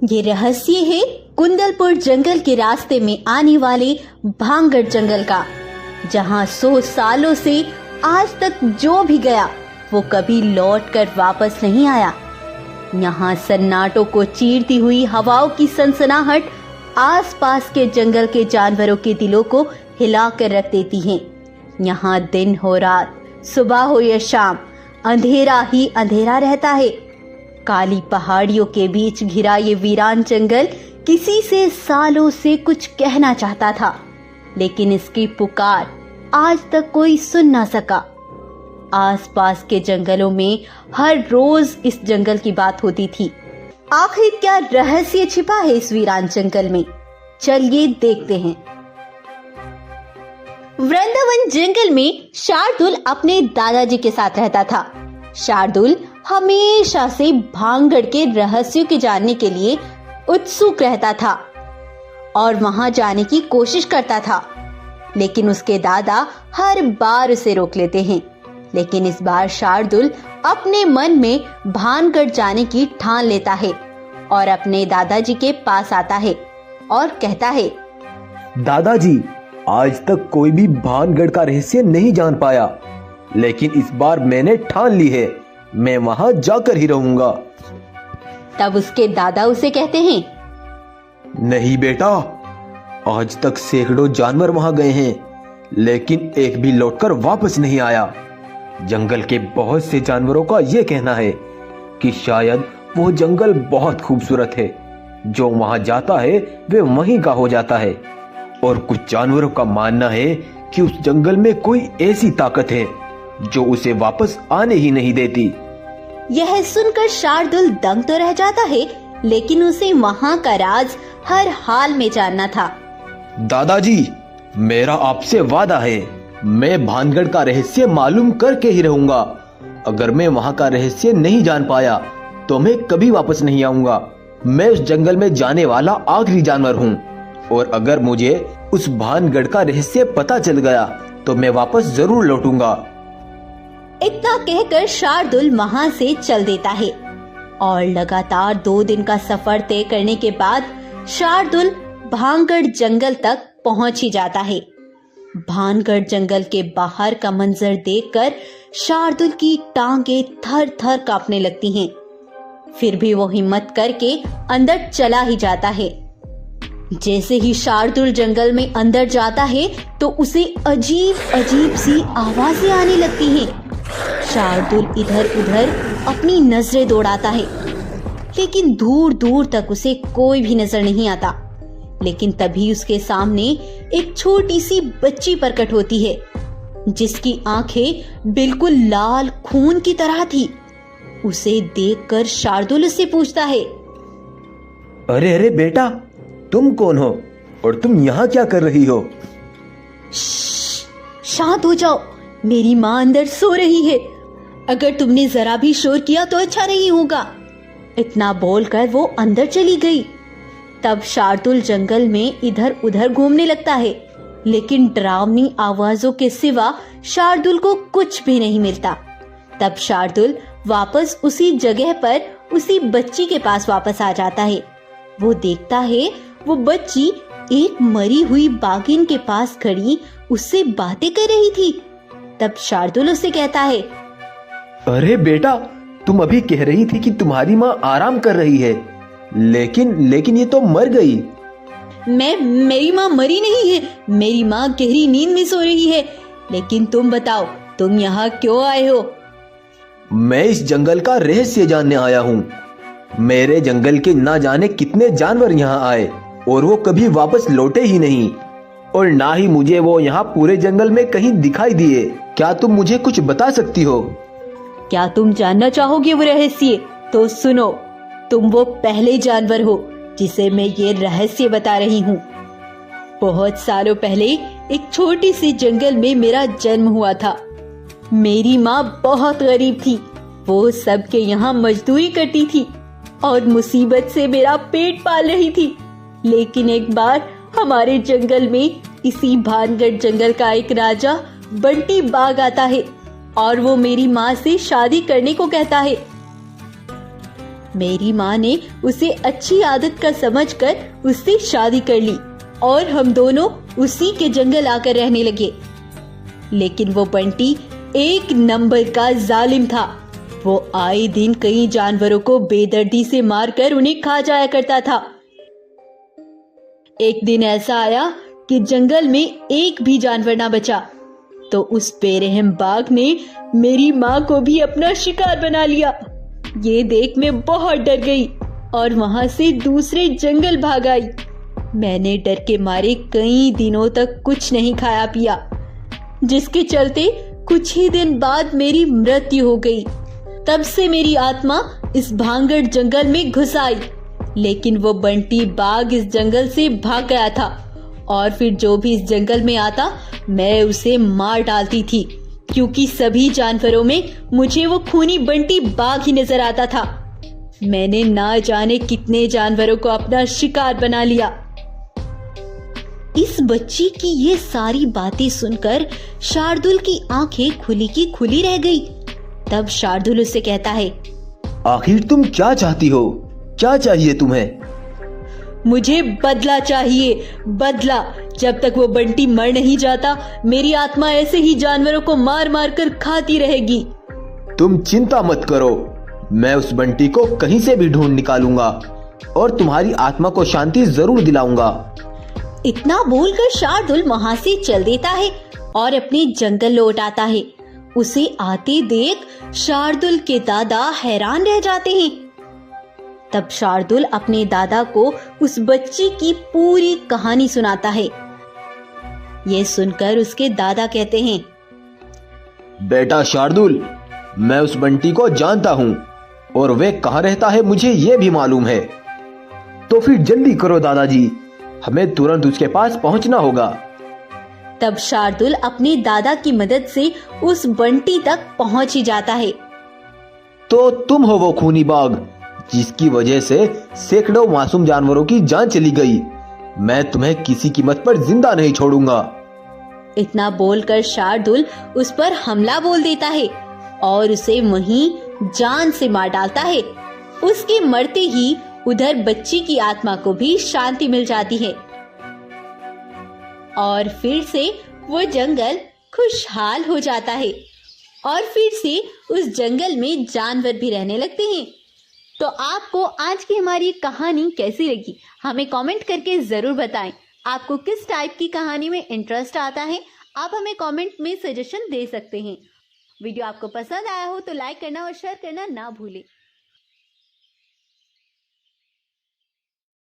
ये रहस्य है कुंदलपुर जंगल के रास्ते में आने वाले भांगड़ जंगल का, जहां 100 सालों से आज तक जो भी गया वो कभी लौट कर वापस नहीं आया। यहाँ सन्नाटों को चीरती हुई हवाओं की सनसनाहट आसपास के जंगल के जानवरों के दिलों को हिला कर रख देती है। यहाँ दिन हो रात, सुबह हो या शाम, अंधेरा ही अंधेरा रहता है। काली पहाड़ियों के बीच घिरा ये वीरान जंगल किसी से सालों से कुछ कहना चाहता था, लेकिन इसकी पुकार आज तक कोई सुन ना सका। आसपास के जंगलों में हर रोज इस जंगल की बात होती थी। आखिर क्या रहस्य छिपा है इस वीरान जंगल में? चलिए देखते हैं। वृंदावन जंगल में शार्दुल अपने दादाजी के साथ रहता था। शार्दुल हमेशा से भांगड़ के रहस्यों के जानने के लिए उत्सुक रहता था और वहां जाने की कोशिश करता था, लेकिन उसके दादा हर बार उसे रोक लेते हैं। लेकिन इस बार शार्दुल अपने मन में भानगढ़ जाने की ठान लेता है और अपने दादाजी के पास आता है और कहता है, दादाजी, आज तक कोई भी भानगढ़ का रहस्य नहीं जान पाया, लेकिन इस बार मैंने ठान ली है, मैं वहां जाकर ही रहूंगा। तब उसके दादा उसे कहते हैं, नहीं बेटा, आज तक सैकड़ों जानवर वहां गए हैं, लेकिन एक भी लौटकर वापस नहीं आया। जंगल के बहुत से जानवरों का यह कहना है कि शायद वो जंगल बहुत खूबसूरत है, जो वहां जाता है वे वहीं का हो जाता है। और कुछ जानवरों का मानना है कि उस जंगल में कोई ऐसी ताकत है जो उसे वापस आने ही नहीं देती। यह सुनकर शार्दुल दंग तो रह जाता है, लेकिन उसे वहां का राज हर हाल में जानना था। दादाजी, मेरा आपसे वादा है, मैं भानगढ़ का रहस्य मालूम करके ही रहूंगा। अगर मैं वहां का रहस्य नहीं जान पाया तो मैं कभी वापस नहीं आऊंगा। मैं उस जंगल में जाने वाला आखिरी जानवर हूँ, और अगर मुझे उस भानगढ़ का रहस्य पता चल गया तो मैं वापस जरूर लौटूंगा। इतना कहकर शार्दुल वहां से चल देता है और लगातार 2 दिन का सफर तय करने के बाद शार्दुल भानगढ़ जंगल तक पहुंच ही जाता है। भानगढ़ जंगल के बाहर का मंजर देखकर शार्दुल की टांगे थर थर कांपने लगती हैं। फिर भी वो हिम्मत करके अंदर चला ही जाता है। जैसे ही शार्दुल जंगल में अंदर जाता है तो उसे अजीब अजीब सी आवाजें आने लगती हैं। शार्दुल इधर उधर अपनी नजरें दौड़ाता है, लेकिन दूर दूर तक उसे कोई भी नजर नहीं आता। लेकिन तभी उसके सामने एक छोटी सी बच्ची प्रकट होती है, जिसकी आंखें बिल्कुल लाल खून की तरह थी। उसे देखकर शार्दुल उससे पूछता है, अरे अरे बेटा, तुम कौन हो और तुम यहाँ क्या कर रही हो? शांत हो जाओ, मेरी माँ अंदर सो रही है। अगर तुमने जरा भी शोर किया तो अच्छा नहीं होगा। इतना बोलकर वो अंदर चली गई। तब शार्दुल जंगल में इधर उधर घूमने लगता है, लेकिन डरावनी आवाजों के सिवा शार्दुल को कुछ भी नहीं मिलता। तब शार्दुल वापस उसी जगह पर उसी बच्ची के पास वापस आ जाता है। वो देखता है वो बच्ची एक मरी हुई बाघिन के पास खड़ी उससे बातें कर रही थी। तब शार्दुल उससे कहता है, अरे बेटा, तुम अभी कह रही थी कि तुम्हारी माँ आराम कर रही है, लेकिन ये तो मर गई। मेरी माँ मरी नहीं है, मेरी माँ गहरी नींद में सो रही है। लेकिन तुम बताओ, तुम यहाँ क्यों आए हो? मैं इस जंगल का रहस्य जानने आया हूँ। मेरे जंगल के ना जाने कितने जानवर यहाँ आए और वो कभी वापस लौटे ही नहीं, और ना ही मुझे वो यहाँ पूरे जंगल में कहीं दिखाई दिए। क्या तुम मुझे कुछ बता सकती हो? क्या तुम जानना चाहोगे वो रहस्य? तो सुनो, तुम वो पहले जानवर हो जिसे मैं ये रहस्य बता रही हूँ। बहुत सालों पहले एक छोटी सी जंगल में मेरा जन्म हुआ था। मेरी माँ बहुत गरीब थी, वो सबके यहाँ मजदूरी करती थी और मुसीबत से मेरा पेट पाल रही थी। लेकिन एक बार हमारे जंगल में इसी भानगढ़ जंगल का एक राजा बंटी बाघ आता है और वो मेरी माँ से शादी करने को कहता है। मेरी माँ ने उसे अच्छी आदत का समझकर उससे शादी कर ली और हम दोनों उसी के जंगल आकर रहने लगे। लेकिन वो बंटी एक नंबर का जालिम था। वो आए दिन कई जानवरों को बेदर्दी से मारकर उन्हें खा जाया करता था। एक दिन ऐसा आया कि जंगल में एक भी जानवर ना बचा, तो उस बेरहम बाघ ने मेरी माँ को भी अपना शिकार बना लिया। ये देख मैं बहुत डर गई और वहां से दूसरे जंगल भाग आई। मैंने डर के मारे कई दिनों तक कुछ नहीं खाया पिया, जिसके चलते कुछ ही दिन बाद मेरी मृत्यु हो गई। तब से मेरी आत्मा इस भांगड़ जंगल में घुस आई, लेकिन वो बंटी बाघ इस जंगल से भाग गया था और फिर जो भी इस जंगल में आता मैं उसे मार डालती थी, क्योंकि सभी जानवरों में मुझे वो खूनी बंटी बाघ ही नजर आता था। मैंने ना जाने कितने जानवरों को अपना शिकार बना लिया। इस बच्ची की ये सारी बातें सुनकर शार्दुल की आंखें खुली की खुली रह गई। तब शार्दुल उससे कहता है, आखिर तुम क्या चाहती हो? क्या चाहिए तुम्हें? मुझे बदला चाहिए, बदला। जब तक वो बंटी मर नहीं जाता मेरी आत्मा ऐसे ही जानवरों को मार मार कर खाती रहेगी। तुम चिंता मत करो, मैं उस बंटी को कहीं से भी ढूंढ निकालूंगा और तुम्हारी आत्मा को शांति जरूर दिलाऊंगा। इतना बोलकर शार्दुल वहां से चल देता है और अपने जंगल लौट आता है। उसे आते देख शार्दुल के दादा हैरान रह जाते हैं। तब शार्दुल अपने दादा को उस बच्ची की पूरी कहानी सुनाता है। ये सुनकर उसके दादा कहते हैं, बेटा शार्दुल, मैं उस बंटी को जानता हूँ और वे कहाँ रहता है मुझे ये भी मालूम है। तो फिर जल्दी करो दादाजी, हमें तुरंत उसके पास पहुंचना होगा। तब शार्दुल अपने दादा की मदद से उस बंटी तक पहुंच ही जाता है। तो तुम हो वो खूनी बाघ जिसकी वजह से सैकड़ों मासूम जानवरों की जान चली गई। मैं तुम्हें किसी कीमत पर जिंदा नहीं छोड़ूंगा। इतना बोलकर शार्दुल उस पर हमला बोल देता है और उसे वहीं जान से मार डालता है। उसके मरते ही उधर बच्ची की आत्मा को भी शांति मिल जाती है और फिर से वो जंगल खुशहाल हो जाता है और फिर से उस जंगल में जानवर भी रहने लगते हैं। तो आपको आज की हमारी कहानी कैसी लगी हमें कमेंट करके जरूर बताएं। आपको किस टाइप की कहानी में इंटरेस्ट आता है आप हमें कमेंट में सजेशन दे सकते हैं। वीडियो आपको पसंद आया हो तो लाइक करना और शेयर करना ना भूलें।